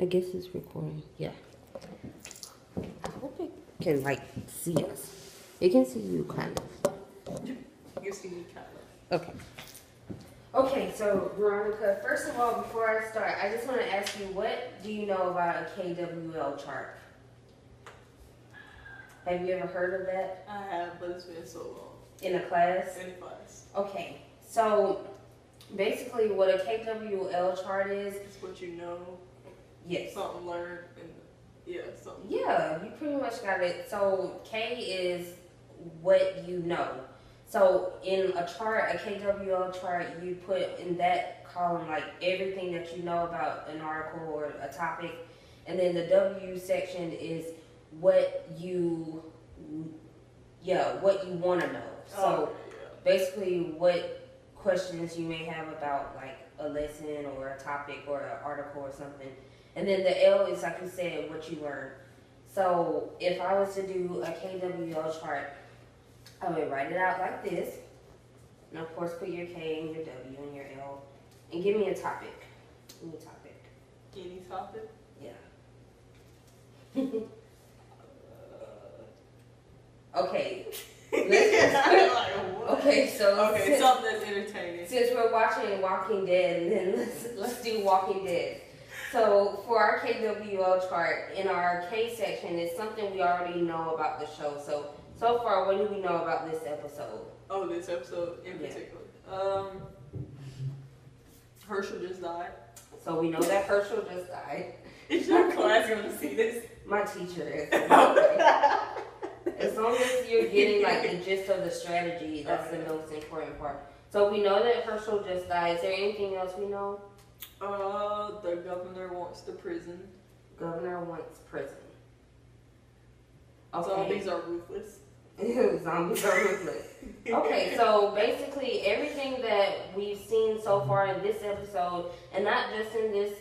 I guess it's recording. Yeah. I hope it can like see us. It can see you kind of. You see me kind of. Okay. Okay, so Veronica, first of all, before I start, I just want to ask you, what do you know about a KWL chart? Have you ever heard of that? I have, but it's been so long. In a class? In class. Okay, so basically what a KWL chart is. It's what you know. Yes. Something learned, and yeah, something. Yeah, you pretty much got it. So K is what you know. So in a chart, a KWL chart, you put in that column like everything that you know about an article or a topic, and then the W section is what you want to know. So basically, what questions you may have about like a lesson or a topic or an article or something, and then the L is like you said, what you learned. So if I was to do a KWL chart, I would write it out like this, and of course put your K and your W and your L, and give me a topic. Give me a topic. Any topic? Yeah. Okay. Okay, so okay, something that's entertaining. Since we're watching Walking Dead, then let's do Walking Dead. So for our KWL chart, in our K section, it's something we already know about the show. So far, what do we know about this episode? Oh, this episode in particular. Herschel just died. So we know that Herschel just died. Is your class going to see this? My teacher is. As long as you're getting like the gist of the strategy, that's the most important part. So we know that Herschel just died. Is there anything else we know? The governor wants the prison. Governor wants prison. Okay. Zombies are ruthless. Zombies are ruthless. Okay, so basically everything that we've seen so far in this episode, and not just in this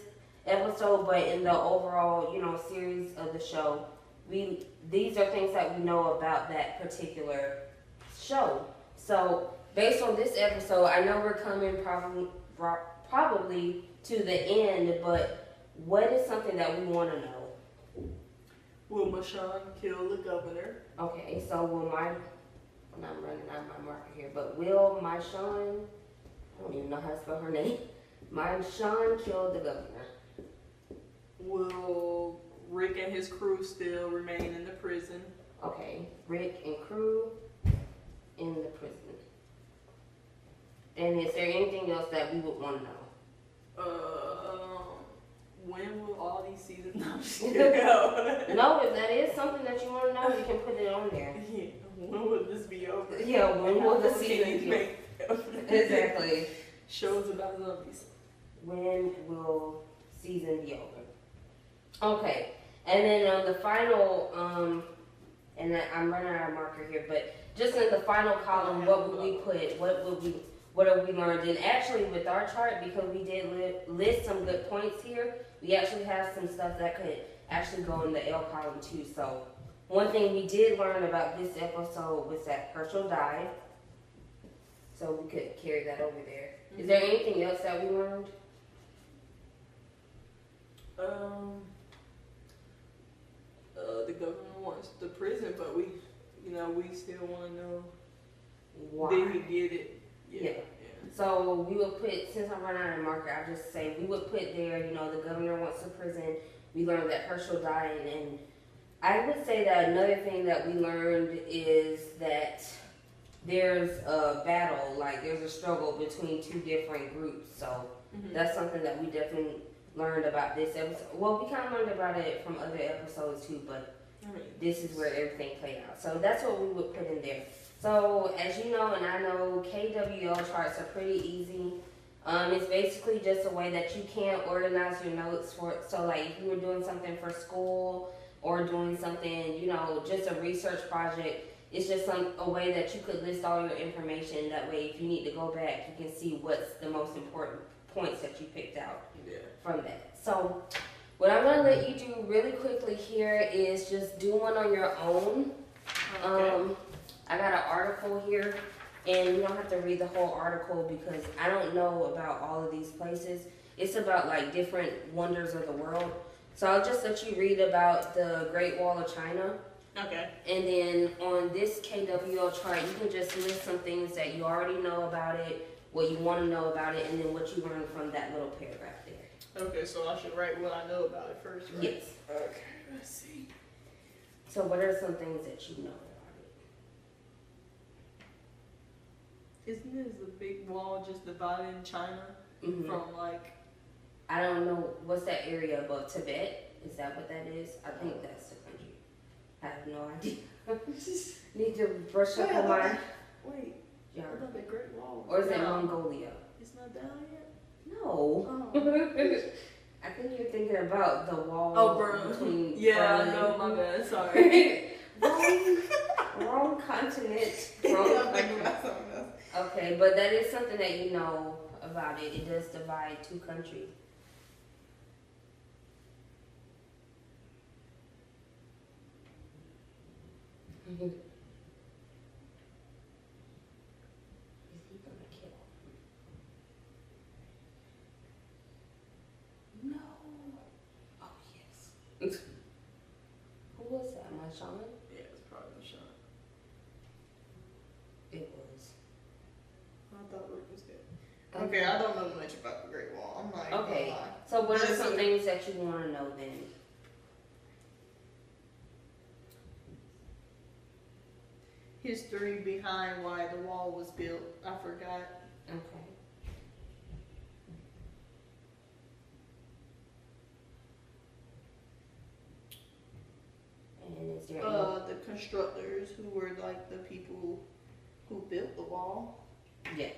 episode, but in the overall, series of the show, these are things that we know about that particular show. So based on this episode, I know we're coming probably to the end, but what is something that we want to know? Will Michonne kill the governor? Okay, so I'm running out my marker here, but will Michonne, I don't even know how to spell her name, Michonne kill the governor? Will Rick and his crew still remain in the prison? Okay, Rick and crew in the prison. And is there anything else that we would want to know? When will all these seasons go? No, if that is something that you want to know, you can put it on there. Yeah. When will this be over? Yeah, when will the season be? Exactly. Shows about zombies. When will season be over? Okay, and then on the final, and I'm running out of marker here, but just in the final column, what would we put? What have we learned? And actually, with our chart, because we did list some good points here, we actually have some stuff that could actually go in the L column too. So one thing we did learn about this episode was that Herschel died. So we could carry that over there. Is there anything else that we learned? The government wants the prison, but we still want to know Why? did he get it? Yeah. So we would put, since I'm running out of marker, I'll just say we would put there, the governor wants the prison. We learned that Herschel died, and I would say that another thing that we learned is that there's a battle, like there's a struggle between two different groups. So that's something that we definitely learned about this episode. Well, we kind of learned about it from other episodes too, but this is where everything played out. So that's what we would put in there. So as you know, and I know, KWL charts are pretty easy. It's basically just a way that you can organize your notes for it. So like if you were doing something for school or doing something, just a research project, it's just a way that you could list all your information. That way, if you need to go back, you can see what's the most important points that you picked out from that. So what I'm going to let you do really quickly here is just do one on your own. Okay. I got an article here, and you don't have to read the whole article because I don't know about all of these places. It's about like different wonders of the world. So I'll just let you read about the Great Wall of China. Okay. And then on this KWL chart, you can just list some things that you already know about it, what you want to know about it, and then what you learned from that little paragraph there. Okay, so I should write what I know about it first, right? Yes. Okay, let's see. So what are some things that you know about it? Isn't this a big wall just dividing China Mhm. from like? I don't know, what's that area above Tibet? Is that what that is? I think that's the country. I have no idea. Need to brush up on my Wait, I geography. thought the Great Wall. Or is it down. Mongolia? It's not down yet. No. Oh. I think you're thinking about the wall between Yeah, Berlin. no, my bad. Sorry. wrong continent. I'm Wrong thinking country. about something else. Okay, but that is something that you know about it. It does divide two countries. Is he gonna kill him? No. Oh yes. Who was that? My shaman? Yeah, it's probably the shot. It was. I thought Rick was good. Okay, I don't know much about the Great Wall. I'm not Okay. gonna lie. So what are But some things that you want to know then? History behind why the wall was built. I forgot. Okay. And is there The constructors who were like the people who built the wall. yeah.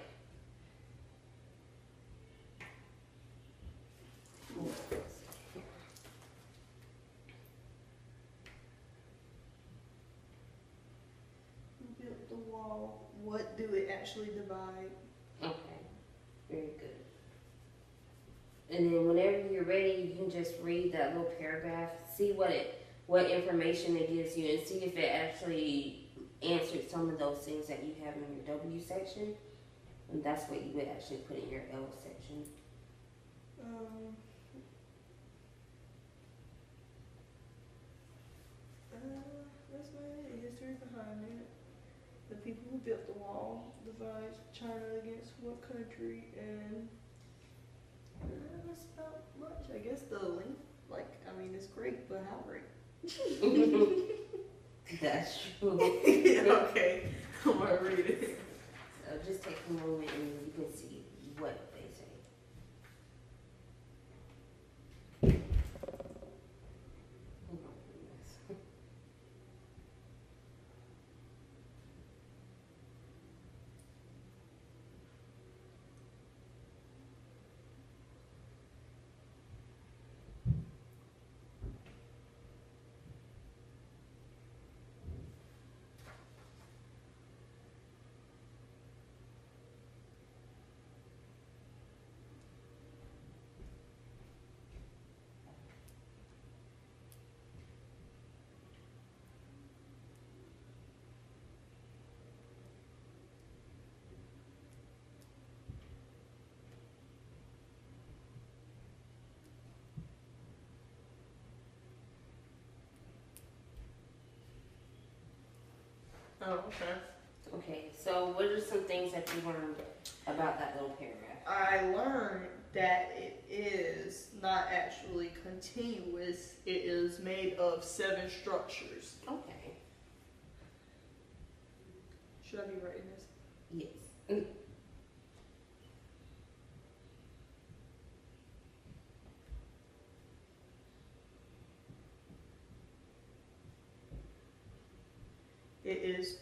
Who built the wall? What do it actually divide? Okay. Very good. And then whenever you're ready, you can just read that little paragraph, see what information it gives you, and see if it actually answered some of those things that you have in your W section. And that's what you would actually put in your L section. That's not it. History behind it. The people who built the wall divides China against what country, and that's about much. I guess the length, it's great, but how great? That's true. Okay, I'm gonna read it. So just take a moment and you can see what they say. Oh my goodness. Oh, okay. Okay, so what are some things that you learned about that little paragraph? I learned that it is not actually continuous. It is made of 7 structures. Okay. Should I be writing this? Yes. It is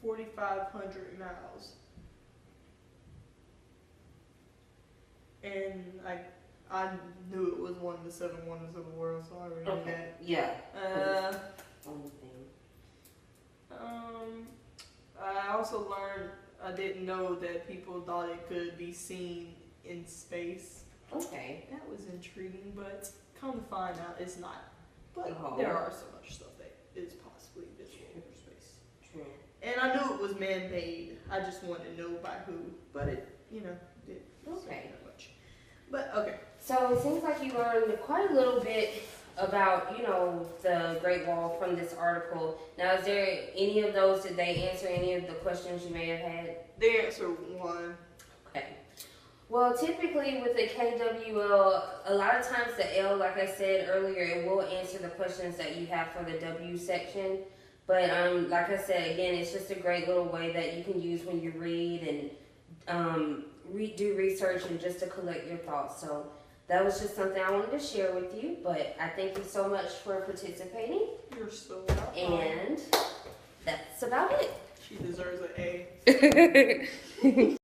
4,500 miles. And I knew it was one of the 7 wonders of the world, so I already knew Okay. that. Yeah. Only thing. I also learned I didn't know that people thought it could be seen in space. Okay. That was intriguing, but come to find out, it's not. But Oh. there are so much stuff that is possibly visible in space. True. And I knew it was man-made. I just wanted to know by who. But it, didn't say Okay. that much. But okay. So it seems like you learned quite a little bit about, you know, the Great Wall from this article. Now, is there any of those, did they answer any of the questions you may have had? They answered one. Okay. Well, typically with the KWL, a lot of times the L, like I said earlier, it will answer the questions that you have for the W section. But like I said, again, it's just a great little way that you can use when you read and do research and just to collect your thoughts. So that was just something I wanted to share with you. But I thank you so much for participating. You're so welcome. And that's about it. She deserves an A.